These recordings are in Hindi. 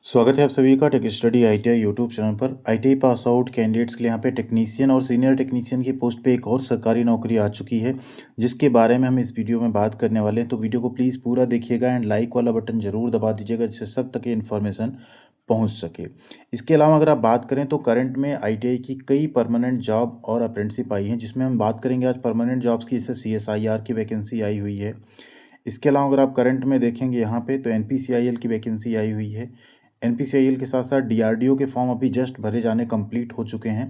स्वागत है आप सभी का tech study ITI YouTube channel पर। आईटीआई पास आउट कैंडिडेट्स के लिए यहाँ पे टेक्नीशियन और सीनियर टेक्नीशियन की पोस्ट पे एक और सरकारी नौकरी आ चुकी है, जिसके बारे में हम इस वीडियो में बात करने वाले हैं। तो वीडियो को प्लीज़ पूरा देखिएगा एंड लाइक वाला बटन ज़रूर दबा दीजिएगा, जिससे सब तक ये इन्फॉर्मेशन पहुँच सके। इसके अलावा अगर आप बात करें तो करंट में आईटीआई की कई परमानेंट जॉब और अप्रेंटिसशिप आई हैं, जिसमें हम बात करेंगे आज परमानेंट जॉब्स की। जैसे CSIR की वैकेंसी आई हुई है। इसके अलावा अगर आप करंट में देखेंगे यहाँ पे तो NPCIL की वैकेंसी आई हुई है। NPCIL के साथ साथ DRDO के फॉर्म अभी जस्ट भरे जाने कंप्लीट हो चुके हैं।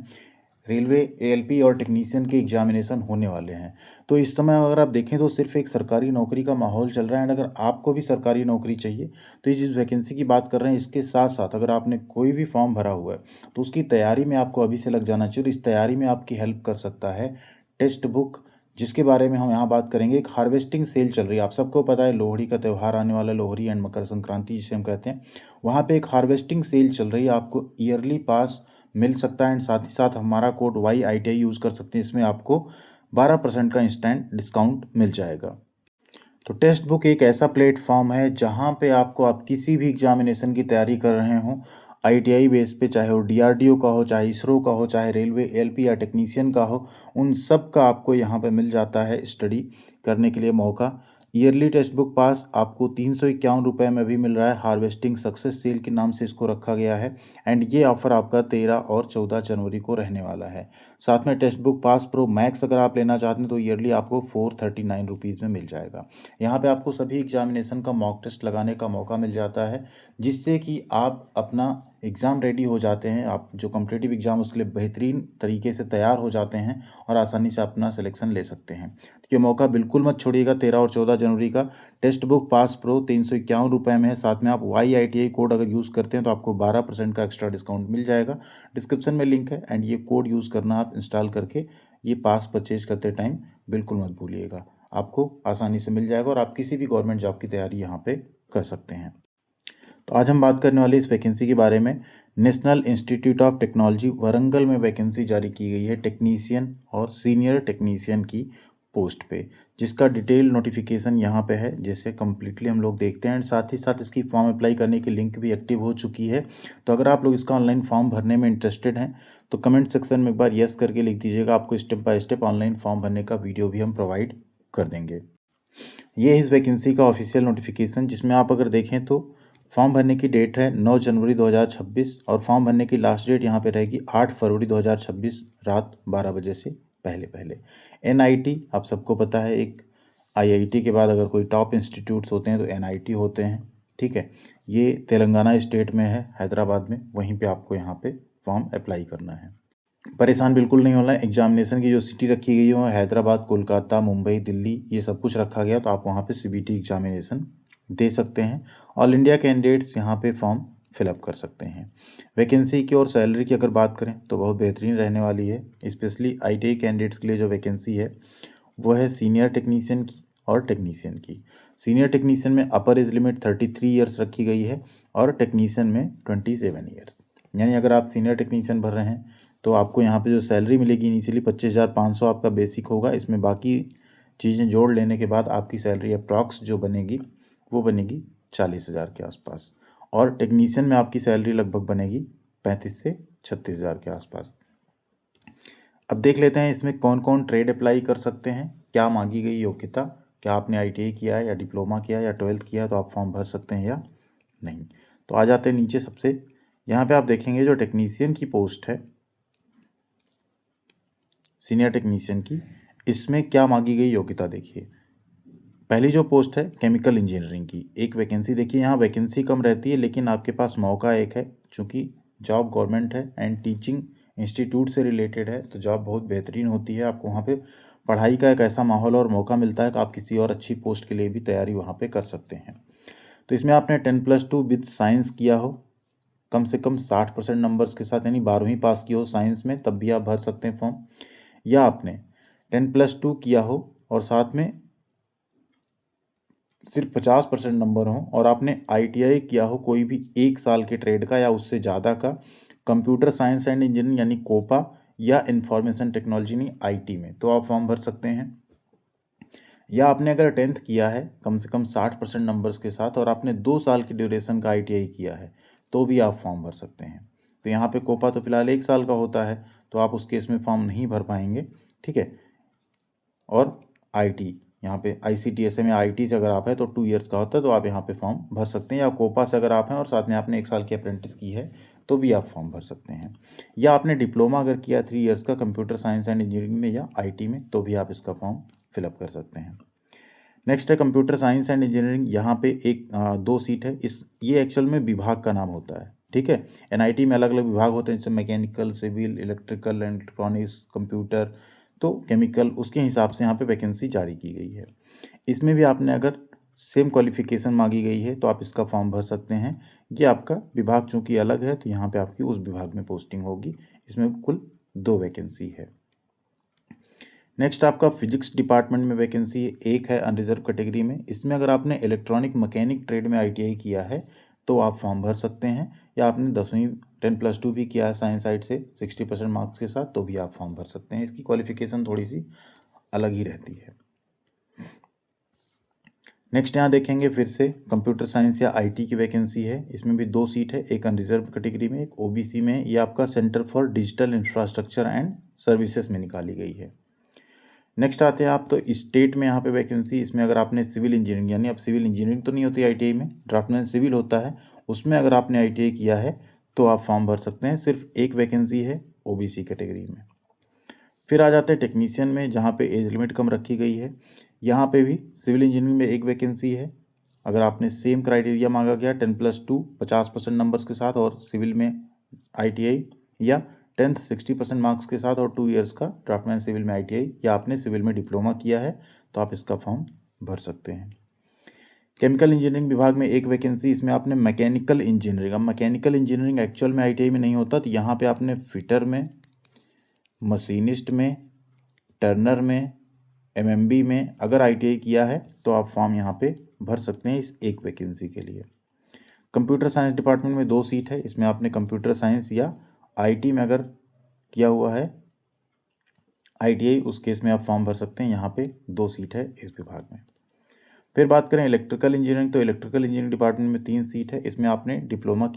रेलवे ALP और टेक्नीशियन के एग्जामिनेशन होने वाले हैं। तो इस समय अगर आप देखें तो सिर्फ एक सरकारी नौकरी का माहौल चल रहा है। एंड अगर आपको भी सरकारी नौकरी चाहिए तो ये जिस वैकेंसी की बात कर रहे हैं, इसके साथ साथ अगर आपने कोई भी फॉर्म भरा हुआ है तो उसकी तैयारी में आपको अभी से लग जाना चाहिए। और इस तैयारी में आपकी हेल्प कर सकता है टेक्स्ट बुक, जिसके बारे में हम यहाँ बात करेंगे। एक हार्वेस्टिंग सेल चल रही है, आप सबको पता है लोहड़ी का त्यौहार आने वाला, लोहड़ी एंड मकर संक्रांति जिसे हम कहते हैं। वहाँ पे एक हार्वेस्टिंग सेल चल रही है, आपको ईयरली पास मिल सकता है। एंड साथ ही साथ हमारा कोड YITI यूज़ कर सकते हैं, इसमें आपको 12% का इंस्टेंट डिस्काउंट मिल जाएगा। तो टेक्स्ट बुक एक ऐसा प्लेटफॉर्म है जहाँ पे आपको, आप किसी भी एग्जामिनेशन की तैयारी कर रहे हो ITI बेस पे, चाहे वो DRDO का हो, चाहे ISRO का हो, चाहे रेलवे ALP या टेक्नीशियन का हो, उन सब का आपको यहाँ पे मिल जाता है स्टडी करने के लिए मौका। ईयरली टेक्स्ट बुक पास आपको 351 रुपये में भी मिल रहा है। हार्वेस्टिंग सक्सेस सेल के नाम से इसको रखा गया है। एंड ये ऑफर आपका 13 और 14 जनवरी को रहने वाला है। साथ में text book pass pro max अगर आप लेना चाहते हैं तो ईयरली आपको 439 रुपीज़ में मिल जाएगा। यहाँ पे आपको सभी एग्जामिनेशन का मॉक टेस्ट लगाने का मौका मिल जाता है, जिससे कि आप अपना एग्ज़ाम रेडी हो जाते हैं। आप जो कॉम्पिटिटिव एग्ज़ाम उसके लिए बेहतरीन तरीके से तैयार हो जाते हैं और आसानी से अपना सिलेक्शन ले सकते हैं। तो ये मौका बिल्कुल मत छोड़िएगा। 13 और 14 जनवरी का टेक्स्ट बुक पास प्रो 351 रुपये में है। साथ में आप YITI कोड अगर यूज़ करते हैं तो आपको 12% का एक्स्ट्रा डिस्काउंट मिल जाएगा। डिस्क्रिप्शन में लिंक है एंड ये कोड यूज़ करना आप इंस्टॉल करके ये पास परचेज करते टाइम बिल्कुल मत भूलिएगा। आपको आसानी से मिल जाएगा और आप किसी भी गवर्नमेंट जॉब की तैयारी यहाँ पे कर सकते हैं। तो आज हम बात करने वाले इस वैकेंसी के बारे में। National institute of technology Warangal में वैकेंसी जारी की गई है टेक्नीशियन और सीनियर टेक्नीशियन की पोस्ट पे, जिसका डिटेल नोटिफिकेशन यहाँ पे है, जिसे कम्प्लीटली हम लोग देखते हैं। एंड साथ ही साथ इसकी फॉर्म अप्लाई करने की लिंक भी एक्टिव हो चुकी है। तो अगर आप लोग इसका ऑनलाइन फॉर्म भरने में इंटरेस्टेड हैं तो कमेंट सेक्शन में एक बार येस करके लिख दीजिएगा। आपको step by step online form भरने का वीडियो भी हम प्रोवाइड कर देंगे। ये इस वैकेंसी का ऑफिशियल नोटिफिकेशन, जिसमें आप अगर देखें तो फॉर्म भरने की डेट है 9 जनवरी 2026 और फॉर्म भरने की लास्ट डेट यहाँ पे रहेगी 8 फरवरी 2026 रात 12 बजे से पहले पहले। NIT आप सबको पता है, एक IIT के बाद अगर कोई टॉप इंस्टीट्यूट्स होते हैं तो NIT होते हैं। ठीक है, ये तेलंगाना स्टेट में है, हैदराबाद में। वहीं पे आपको यहाँ पे फॉर्म अप्लाई करना है। परेशान बिल्कुल नहीं होना है। एग्जामिनेशन की जो सिटी रखी गई है वो हैदराबाद, कोलकाता, मुंबई, दिल्ली, ये सब कुछ रखा गया। तो आप वहाँ पे CBT एग्जामिनेशन दे सकते हैं। ऑल इंडिया कैंडिडेट्स यहाँ पे फॉर्म फिलअप कर सकते हैं। वैकेंसी की और सैलरी की अगर बात करें तो बहुत बेहतरीन रहने वाली है। स्पेशली ITI कैंडिडेट्स के लिए जो वैकेंसी है वो है सीनियर टेक्नीशियन की और टेक्नीशियन की। सीनियर टेक्नीशियन में अपर एज लिमिट 33 ईयर्स रखी गई है और टेक्नीशियन में 27 ईयर्स। यानी अगर आप सीनियर टेक्नीशियन भर रहे हैं तो आपको यहाँ पे जो सैलरी मिलेगी इनिशियली 25,500 आपका बेसिक होगा। इसमें बाकी चीज़ें जोड़ लेने के बाद आपकी सैलरी अप्रॉक्स जो बनेगी वो बनेगी 40,000 के आसपास। और टेक्नीशियन में आपकी सैलरी लगभग बनेगी 35 से 36,000 के आसपास। अब देख लेते हैं इसमें कौन कौन ट्रेड अप्लाई कर सकते हैं, क्या मांगी गई योग्यता, क्या आपने ITI किया है या डिप्लोमा किया है या 12th किया है तो आप फॉर्म भर सकते हैं या नहीं। तो आ जाते हैं नीचे। सबसे यहाँ पे आप देखेंगे जो टेक्नीशियन की पोस्ट है, सीनियर टेक्नीशियन की, इसमें क्या मांगी गई योग्यता देखिए। पहली जो पोस्ट है केमिकल इंजीनियरिंग की, एक वैकेंसी देखिए। यहाँ वैकेंसी कम रहती है लेकिन आपके पास मौका एक है, चूँकि जॉब गवर्नमेंट है एंड टीचिंग इंस्टीट्यूट से रिलेटेड है तो जॉब बहुत बेहतरीन होती है। आपको वहाँ पे पढ़ाई का एक ऐसा माहौल और मौका मिलता है कि आप किसी और अच्छी पोस्ट के लिए भी तैयारी वहाँ पे कर सकते हैं। तो इसमें आपने 10+2 विद साइंस किया हो, कम से कम 60% नंबर्स के साथ, यानी 12वीं पास की हो साइंस में, तब भी आप भर सकते हैं फॉर्म। या आपने 10+2 किया हो और साथ में सिर्फ 50% नंबर हो और आपने ITI किया हो कोई भी 1 साल के ट्रेड का या उससे ज़्यादा का, कंप्यूटर साइंस एंड इंजीनियरिंग यानी कोपा या इंफॉर्मेशन टेक्नोलॉजी नहीं IT में, तो आप फॉर्म भर सकते हैं। या आपने अगर 10th किया है कम से कम 60% नंबर्स के साथ और आपने 2 साल की ड्यूरेशन का ITI किया है तो भी आप फॉर्म भर सकते हैं। तो यहाँ पे कोपा तो फिलहाल 1 साल का होता है, तो आप उस केस में फॉर्म नहीं भर पाएंगे, ठीक है। और आईटी, यहाँ पे आईसीटीएस में आईटी से अगर आप हैं तो 2 ईयर्स का होता है, तो आप यहाँ पे फॉर्म भर सकते हैं। या कोपा से अगर आप हैं और साथ में आपने 1 साल की अप्रेंटिस की है तो भी आप फॉर्म भर सकते हैं। या आपने डिप्लोमा अगर किया 3 ईयर्स का कंप्यूटर साइंस एंड इंजीनियरिंग में या आईटी में, तो भी आप इसका फॉर्म फिलअप कर सकते हैं। नेक्स्ट है कंप्यूटर साइंस एंड इंजीनियरिंग। यहाँ पे 2 सीट है। ये एक्चुअल में विभाग का नाम होता है, ठीक है। एनआईटी में अलग अलग विभाग होते हैं, जैसे mechanical, civil, electrical and electronics, computer, तो केमिकल, उसके हिसाब से यहाँ पे वैकेंसी जारी की गई है। इसमें भी आपने अगर सेम क्वालिफिकेशन मांगी गई है तो आप इसका फॉर्म भर सकते हैं। ये आपका विभाग चूँकि अलग है तो यहाँ पे आपकी उस विभाग में पोस्टिंग होगी। इसमें कुल 2 वैकेंसी है। नेक्स्ट आपका फिजिक्स डिपार्टमेंट में वैकेंसी एक है अनरिजर्व कैटेगरी में। इसमें अगर आपने इलेक्ट्रॉनिक मैकेनिक ट्रेड में आईटीआई किया है तो आप फॉर्म भर सकते हैं। या आपने 10वीं 10+2 भी किया है साइंस साइड से 60% मार्क्स के साथ, तो भी आप फॉर्म भर सकते हैं। इसकी क्वालिफिकेशन थोड़ी सी अलग ही रहती है। नेक्स्ट यहाँ देखेंगे फिर से कंप्यूटर साइंस या आईटी की वैकेंसी है। इसमें भी 2 सीट है, एक अनरिजर्व कैटेगरी में, एक ओबीसी में। ये आपका centre for digital infrastructure and services में निकाली गई है। नेक्स्ट आते हैं आप तो स्टेट में यहाँ पे वैकेंसी। इसमें अगर आपने सिविल इंजीनियरिंग, यानी अब सिविल इंजीनियरिंग तो नहीं होती आईटीआई में, ड्राफ्टमैन सिविल होता है, उसमें अगर आपने आईटीआई किया है तो आप फॉर्म भर सकते हैं। सिर्फ एक वैकेंसी है ओबीसी कैटेगरी में। फिर आ जाते हैं टेक्नीशियन में, जहाँ पे एज लिमिट कम रखी गई है। यहाँ पे भी सिविल इंजीनियरिंग में एक वैकेंसी है। अगर आपने सेम क्राइटेरिया मांगा गया 10+2 50% नंबर्स के साथ, और सिविल में आईटीआई, या 10th 60% मार्क्स के साथ और 2 ईयर्स का ड्राफ्टमैन सिविल में आईटीआई, या आपने सिविल में डिप्लोमा किया है, तो आप इसका फॉर्म भर सकते हैं। केमिकल इंजीनियरिंग विभाग में एक वैकेंसी। इसमें आपने मैकेनिकल इंजीनियरिंग, अब मैकेनिकल इंजीनियरिंग एक्चुअल में आईटीआई में नहीं होता, तो यहाँ पे आपने फिटर में, मशीनिस्ट में, टर्नर में, एमएमबी में अगर आईटीआई किया है तो आप फॉर्म यहाँ पे भर सकते हैं इस एक वैकेंसी के लिए। कंप्यूटर साइंस डिपार्टमेंट में 2 सीट है। इसमें आपने कंप्यूटर साइंस या आईटी में अगर किया हुआ है आईटीआई, उस केस में आप फॉर्म भर सकते हैं। यहाँ पे 2 सीट है इस विभाग में। फिर बात करें इलेक्ट्रिकल इंजीनियरिंग, तो इलेक्ट्रिकल इंजीनियरिंग डिपार्टमेंट में 3 सीट है। इसमें आपने डिप्लोमा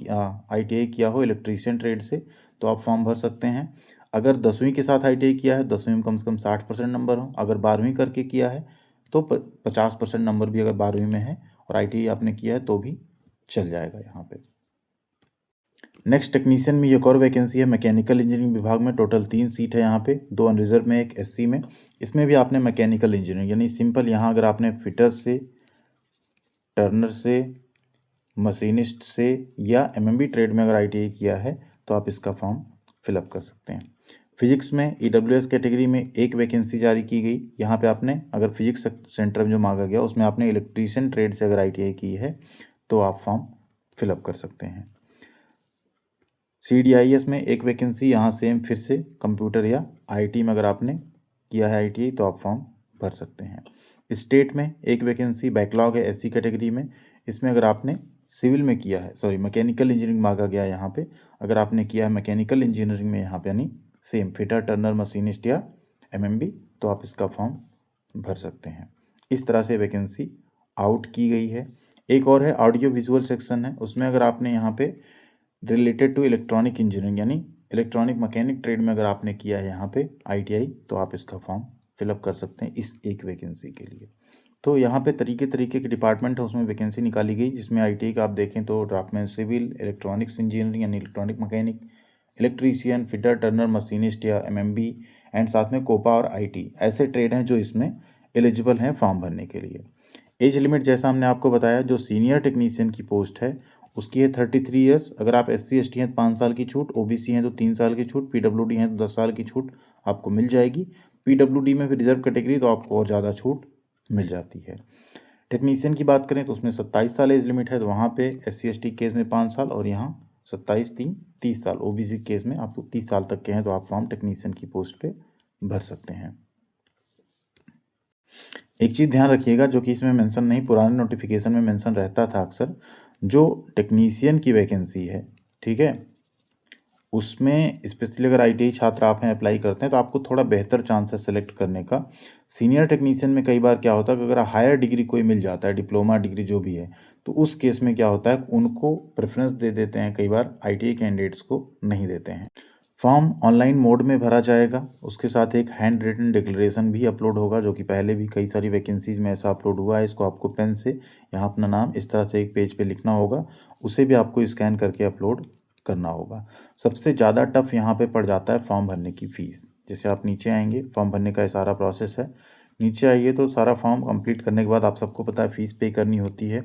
आईटीआई किया हो इलेक्ट्रीशियन ट्रेड से, तो आप फॉर्म भर सकते हैं। अगर 10वीं के साथ आईटीआई किया है, 10वीं में कम से कम 60% नंबर हो। अगर 12वीं करके किया है तो 50% नंबर भी अगर 12वीं में है और आईटीआई आपने किया है तो भी चल जाएगा यहाँ पे। नेक्स्ट टेक्नीशियन में एक और वैकेंसी है मैकेनिकल इंजीनियरिंग विभाग में। टोटल 3 सीट है यहाँ पे, 2 अनरिजर्व में, एक एससी में। इसमें भी आपने मैकेनिकल इंजीनियरिंग यानी सिंपल, यहाँ अगर आपने फिटर से, टर्नर से, मशीनिस्ट से या एमएमबी ट्रेड में अगर आईटीआई किया है तो आप इसका फॉर्म फिलअप कर सकते हैं। फिजिक्स में ईडब्ल्यूएस कैटेगरी में एक वैकेंसी जारी की गई। यहाँ पे आपने अगर फिजिक्स सेंटर में जो मांगा गया उसमें आपने इलेक्ट्रीशियन ट्रेड से अगर आईटीआई की है तो आप फॉर्म फिलअप कर सकते हैं। सीडीआईएस में एक वैकेंसी, यहाँ सेम फिर से कंप्यूटर या आईटी में अगर आपने किया है आईटीआई तो आप फॉर्म भर सकते हैं। स्टेट में एक वैकेंसी बैकलॉग है एससी कैटेगरी में। इसमें अगर आपने सिविल में किया है, सॉरी मैकेनिकल इंजीनियरिंग मांगा गया है यहाँ पे, अगर आपने किया है मैकेनिकल इंजीनियरिंग में यहाँ पे यानी सेम फिटर, टर्नर, मशीनिस्ट या एमएमबी, तो आप इसका फॉर्म भर सकते हैं। इस तरह से वैकेंसी आउट की गई है। एक और है ऑडियो विजुअल सेक्शन है, उसमें अगर आपने यहाँ पे रिलेटेड टू इलेक्ट्रॉनिक इंजीनियरिंग यानी इलेक्ट्रॉनिक मैकेनिक ट्रेड में अगर आपने किया है यहाँ पे आईटीआई, तो आप इसका फॉर्म फिलअप कर सकते हैं इस एक वैकेंसी के लिए। तो यहाँ पे तरीके तरीके के डिपार्टमेंट है, उसमें वैकेंसी निकाली गई, जिसमें आईटीआई का आप देखें तो ड्राफ्टमैन सिविल, इलेक्ट्रॉनिक्स इंजीनियरिंग यानी electronic mechanic, electrician, fitter, Turner, machinist या एमएमबी, एंड साथ में कोपा और आईटी, ऐसे ट्रेड हैं जो इसमें एलिजिबल हैं फॉर्म भरने के लिए। एज लिमिट जैसा हमने आपको बताया, जो सीनियर टेक्नीशियन की पोस्ट है उसकी है 33 ईयर्स। अगर आप SC ST हैं तो 5 साल की छूट, OBC हैं तो 3 साल की छूट, PWD हैं तो 10 साल की छूट आपको मिल जाएगी। PWD में फिर रिजर्व कैटेगरी तो आपको और ज़्यादा छूट मिल जाती है। टेक्नीशियन की बात करें तो उसमें 27 साल एज लिमिट है, तो वहाँ पे SC ST केस में 5 साल और यहाँ 27 3 30 साल। OBC केस में आपको 30 साल तक के हैं तो आप फॉर्म टेक्नीशियन की पोस्ट पे भर सकते हैं। एक चीज़ ध्यान रखिएगा जो कि इसमें मेंशन नहीं, पुराने नोटिफिकेशन में मेंशन रहता था अक्सर, जो टेक्नीशियन की वैकेंसी है, ठीक है, उसमें स्पेशली अगर आईटीआई छात्र आप हैं, अप्लाई करते हैं, तो आपको थोड़ा बेहतर चांस है सेलेक्ट करने का। सीनियर टेक्नीशियन में कई बार क्या होता है कि अगर हायर डिग्री कोई मिल जाता है, डिप्लोमा डिग्री जो भी है, तो उस केस में क्या होता है, उनको प्रेफरेंस दे देते हैं, कई बार आईटीआई कैंडिडेट्स को नहीं देते हैं। फॉर्म ऑनलाइन मोड में भरा जाएगा, उसके साथ एक हैंड रिटन डिक्लेरेशन भी अपलोड होगा, जो कि पहले भी कई सारी वैकेंसीज़ में ऐसा अपलोड हुआ है। इसको आपको पेन से यहाँ अपना नाम इस तरह से एक पेज पे लिखना होगा, उसे भी आपको स्कैन करके अपलोड करना होगा। सबसे ज़्यादा टफ यहाँ पे पड़ जाता है फॉर्म भरने की फ़ीस। जैसे आप नीचे आएंगे, फॉर्म भरने का ये सारा प्रोसेस है। नीचे आइए तो सारा फॉर्म कंप्लीट करने के बाद आप सबको पता है फ़ीस पे करनी होती है।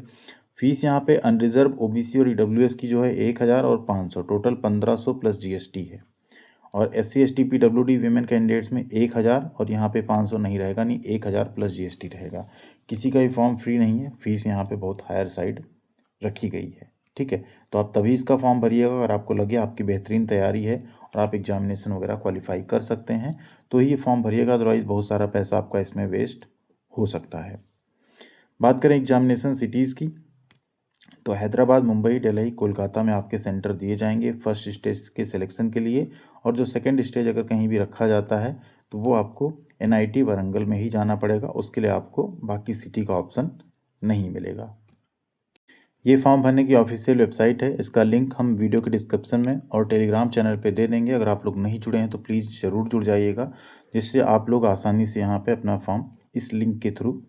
फ़ीस यहाँ पे अनरिजर्व ओबीसी और ईडब्ल्यूएस की जो है 1000 और 500, टोटल 1500 प्लस जीएसटी है। और SC ST PWD women candidates में 1000 और यहाँ पे 500 नहीं रहेगा, नहीं 1000 प्लस जीएसटी रहेगा। किसी का भी फॉर्म फ्री नहीं है, फीस यहाँ पे बहुत हायर साइड रखी गई है। ठीक है, तो आप तभी इसका फॉर्म भरिएगा अगर आपको लगे आपकी बेहतरीन तैयारी है और आप एग्जामिनेशन वगैरह क्वालिफाई कर सकते हैं, तो ही ये फॉर्म भरिएगा, अदरवाइज़ बहुत सारा पैसा आपका इसमें वेस्ट हो सकता है। बात करें एग्जामिनेशन सिटीज़ की, तो हैदराबाद, मुंबई, दिल्ली, कोलकाता में आपके सेंटर दिए जाएंगे फर्स्ट स्टेज के सिलेक्शन के लिए। और जो सेकंड स्टेज अगर कहीं भी रखा जाता है तो वो आपको एनआईटी वारंगल में ही जाना पड़ेगा, उसके लिए आपको बाकी सिटी का ऑप्शन नहीं मिलेगा। ये फॉर्म भरने की ऑफिशियल वेबसाइट है, इसका लिंक हम वीडियो के डिस्क्रिप्शन में और टेलीग्राम चैनल पे दे देंगे। अगर आप लोग नहीं जुड़े हैं तो प्लीज़ ज़रूर जुड़ जाइएगा, जिससे आप लोग आसानी से यहाँ पे अपना फॉर्म इस लिंक के थ्रू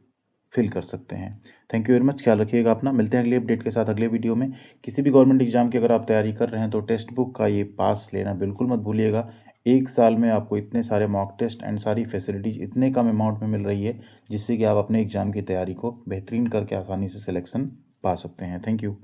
फिल कर सकते हैं। थैंक यू वेरी मच, ख्याल रखिएगा अपना। मिलते हैं अगले अपडेट के साथ अगले वीडियो में। किसी भी गवर्नमेंट एग्जाम की अगर आप तैयारी कर रहे हैं तो टेक्स्ट बुक का ये पास लेना बिल्कुल मत भूलिएगा। एक साल में आपको इतने सारे मॉक टेस्ट एंड सारी फैसिलिटीज़ इतने कम अमाउंट में मिल रही है, जिससे कि आप अपने एग्ज़ाम की तैयारी को बेहतरीन करके आसानी से सिलेक्शन पा सकते हैं। Thank you.